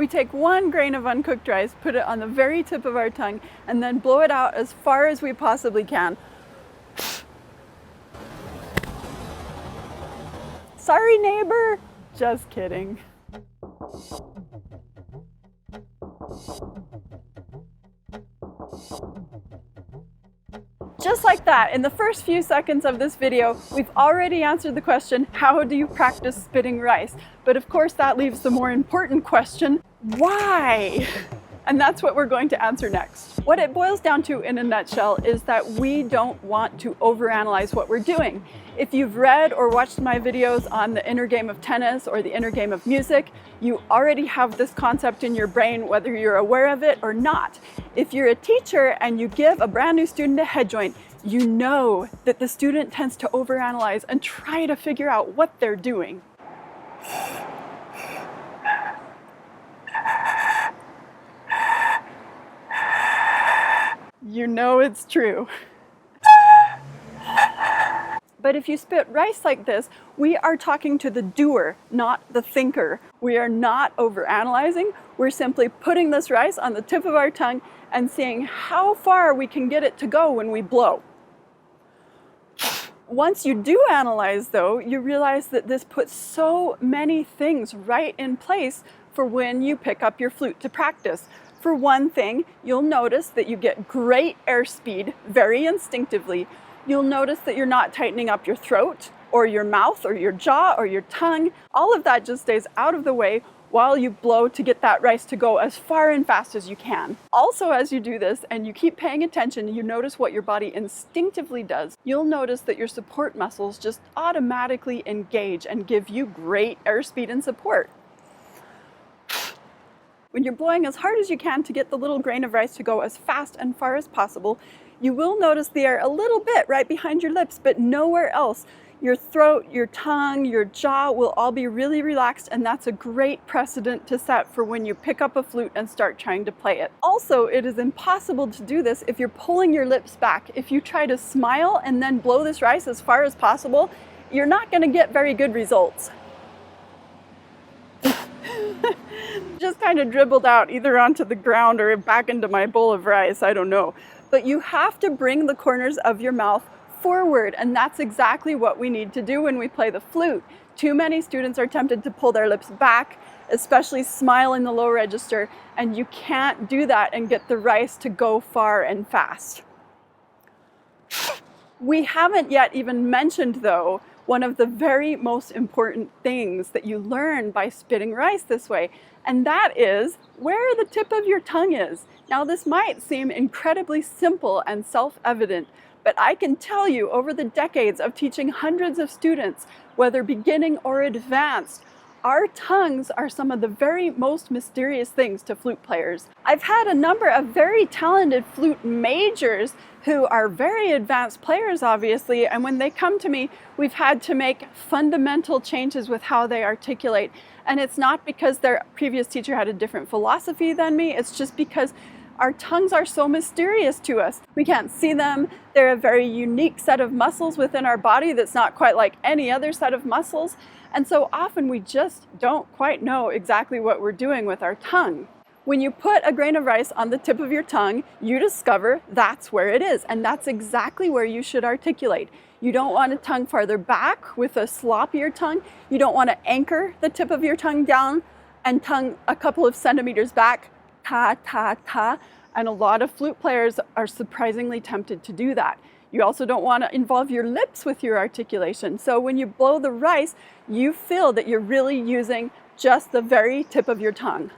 We take 1 grain of uncooked rice, put it on the very tip of our tongue, and then blow it out as far as we possibly can. Sorry, neighbor. Just kidding. Just like that, in the first few seconds of this video, we've already answered the question, how do you practice spitting rice? But of course that leaves the more important question, why? And that's what we're going to answer next. What it boils down to in a nutshell is that we don't want to overanalyze what we're doing. If you've read or watched my videos on the inner game of tennis or the inner game of music, you already have this concept in your brain whether you're aware of it or not. If you're a teacher and you give a brand new student a head joint, you know that the student tends to overanalyze and try to figure out what they're doing. You know it's true. But if you spit rice like this, we are talking to the doer, not the thinker. We are not overanalyzing. We're simply putting this rice on the tip of our tongue and seeing how far we can get it to go when we blow. Once you do analyze though, you realize that this puts so many things right in place for when you pick up your flute to practice. For one thing, you'll notice that you get great airspeed very instinctively. You'll notice that you're not tightening up your throat or your mouth or your jaw or your tongue. All of that just stays out of the way while you blow to get that rice to go as far and fast as you can. Also, as you do this and you keep paying attention, you notice what your body instinctively does. You'll notice that your support muscles just automatically engage and give you great airspeed and support. When you're blowing as hard as you can to get the little grain of rice to go as fast and far as possible, you will notice the air a little bit right behind your lips, but nowhere else. Your throat, your tongue, your jaw will all be really relaxed, and that's a great precedent to set for when you pick up a flute and start trying to play it. Also, it is impossible to do this if you're pulling your lips back. If you try to smile and then blow this rice as far as possible, you're not going to get very good results. Just kind of dribbled out either onto the ground or back into my bowl of rice, I don't know. But you have to bring the corners of your mouth forward, and that's exactly what we need to do when we play the flute. Too many students are tempted to pull their lips back, especially smile in the low register, and you can't do that and get the rice to go far and fast. We haven't yet even mentioned, though, one of the very most important things that you learn by spitting rice this way, and that is where the tip of your tongue is. Now, this might seem incredibly simple and self-evident, but I can tell you over the decades of teaching hundreds of students, whether beginning or advanced, our tongues are some of the very most mysterious things to flute players. I've had a number of very talented flute majors who are very advanced players, obviously, and when they come to me, we've had to make fundamental changes with how they articulate. And it's not because their previous teacher had a different philosophy than me, it's just because our tongues are so mysterious to us. We can't see them. They're a very unique set of muscles within our body that's not quite like any other set of muscles. And so often we just don't quite know exactly what we're doing with our tongue. When you put a grain of rice on the tip of your tongue, you discover that's where it is, and that's exactly where you should articulate. You don't want a tongue farther back with a sloppier tongue. You don't want to anchor the tip of your tongue down and tongue a couple of centimeters back, ta, ta, ta. And a lot of flute players are surprisingly tempted to do that. You also don't want to involve your lips with your articulation. So when you blow the rice, you feel that you're really using just the very tip of your tongue.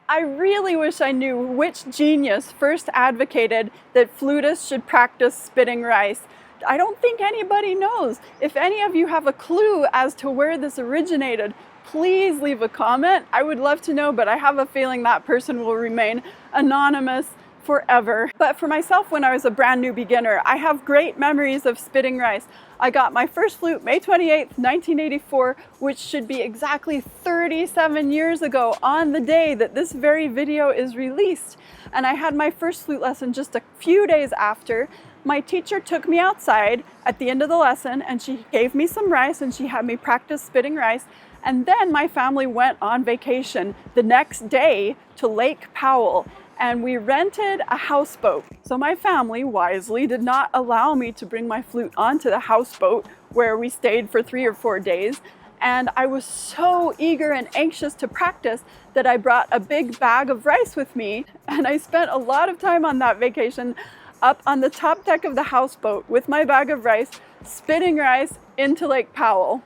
I really wish I knew which genius first advocated that flutists should practice spitting rice. I don't think anybody knows. If any of you have a clue as to where this originated, please leave a comment. I would love to know, but I have a feeling that person will remain anonymous forever. But for myself, when I was a brand new beginner, I have great memories of spitting rice. I got my first flute May 28th, 1984, which should be exactly 37 years ago on the day that this very video is released. And I had my first flute lesson just a few days after. My teacher took me outside at the end of the lesson and she gave me some rice and she had me practice spitting rice. And then my family went on vacation the next day to Lake Powell, and we rented a houseboat. So my family wisely did not allow me to bring my flute onto the houseboat where we stayed for 3 or 4 days. And I was so eager and anxious to practice that I brought a big bag of rice with me, and I spent a lot of time on that vacation up on the top deck of the houseboat with my bag of rice, spitting rice into Lake Powell.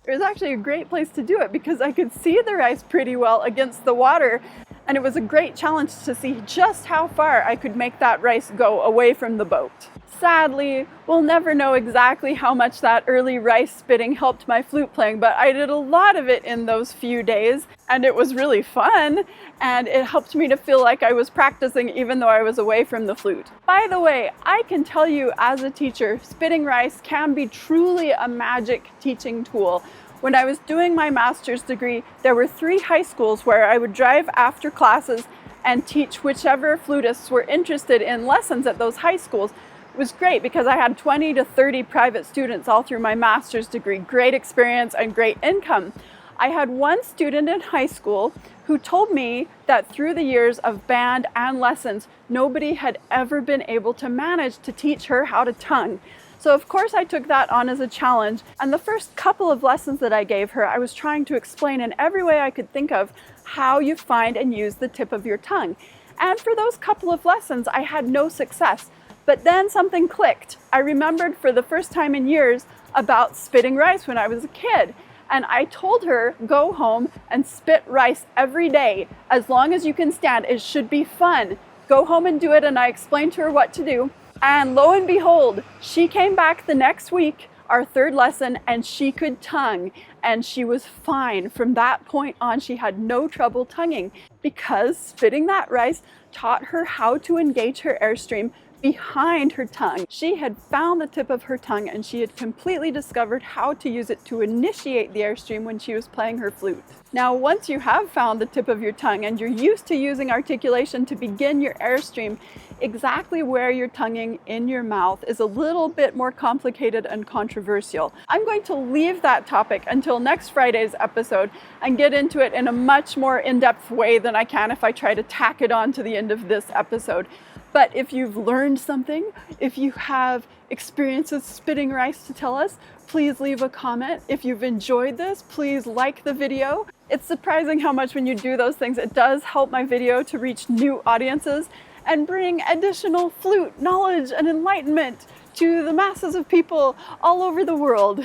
It was actually a great place to do it because I could see the rice pretty well against the water, and it was a great challenge to see just how far I could make that rice go away from the boat. Sadly, we'll never know exactly how much that early rice spitting helped my flute playing, but I did a lot of it in those few days, and it was really fun, and it helped me to feel like I was practicing even though I was away from the flute. By the way, I can tell you as a teacher, spitting rice can be truly a magic teaching tool. When I was doing my master's degree, there were 3 high schools where I would drive after classes and teach whichever flutists were interested in lessons at those high schools. It was great because I had 20 to 30 private students all through my master's degree. Great experience and great income. I had one student in high school who told me that through the years of band and lessons, nobody had ever been able to manage to teach her how to tongue. So of course I took that on as a challenge, and the first couple of lessons that I gave her, I was trying to explain in every way I could think of how you find and use the tip of your tongue. And for those couple of lessons, I had no success. But then something clicked. I remembered for the first time in years about spitting rice when I was a kid. And I told her, go home and spit rice every day. As long as you can stand, it should be fun. Go home and do it. And I explained to her what to do. And lo and behold, she came back the next week, our 3rd lesson, and she could tongue. And she was fine. From that point on, she had no trouble tonguing because spitting that rice taught her how to engage her airstream behind her tongue. She had found the tip of her tongue, and she had completely discovered how to use it to initiate the airstream when she was playing her flute. Now, once you have found the tip of your tongue and you're used to using articulation to begin your airstream, exactly where you're tonguing in your mouth is a little bit more complicated and controversial. I'm going to leave that topic until next Friday's episode and get into it in a much more in-depth way than I can if I try to tack it on to the end of this episode. But if you've learned something, if you have experiences spitting rice to tell us, please leave a comment. If you've enjoyed this, please like the video. It's surprising how much when you do those things, it does help my video to reach new audiences and bring additional flute knowledge and enlightenment to the masses of people all over the world.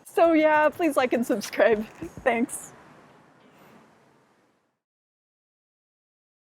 So yeah, please like and subscribe. Thanks.